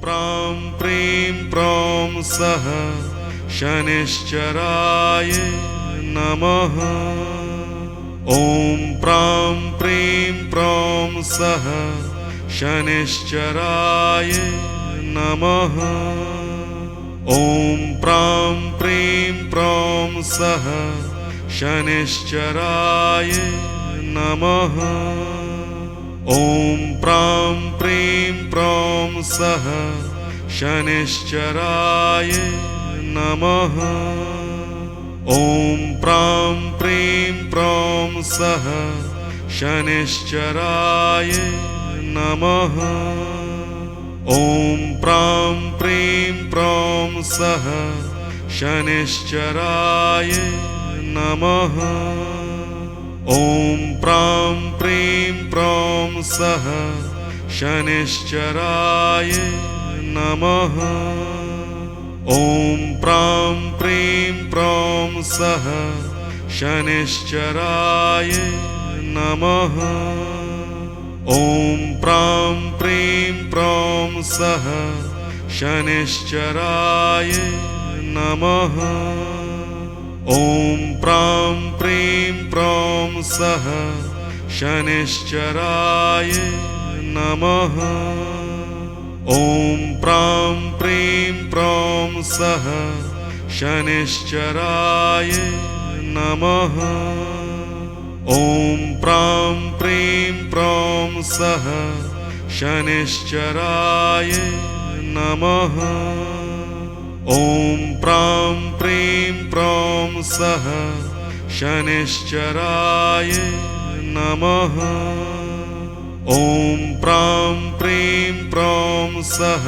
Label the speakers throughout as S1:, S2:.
S1: प्रां प्रीं प्रौं सः शनिश्चराय नमः। ॐ प्रां प्रीं प्रौं सः शनिश्चराय नमः। ॐ प्रां प्रीं प्रौं सः शनिश्चराय नमः। ॐ प्रां प्रीं प्रौं सः शनिश्चराय नमः। ॐ प्रां प्रीं प्रौं सः शनिश्चराय नमः। ॐ प्रां प्रीं प्रौं सः शनिश्चराय नमः। ॐ प्रां प्रीं प्रौं सः शनिश्चराय नमः। ॐ प्रां प्रीं प्रौं सः शनिश्चराय नमः। ॐ प्रां प्रीं प्रौं सः शनिश्चराय नमः। ॐ प्रां प्रीं प्रौं सः शनिश्चराय नमः। ॐ प्रां प्रीं प्रौं सः शनिश्चराय नमः। ॐ प्रां प्रीं प्रौं सः शनिश्चराय नमः। ॐ प्रां प्रीं प्रौं सः शनिश्चराय नमः। ॐ प्रां प्रीं प्रौं सः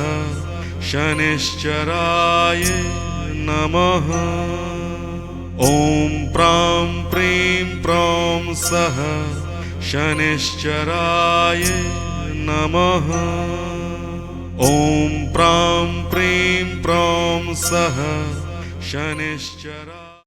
S1: शनिश्चराय नमः। ॐ प्रां प्रीं प्रौं सः शनिश्चराय नमः। ॐ प्रां प्रीं प्रौं सः शनिश्चराय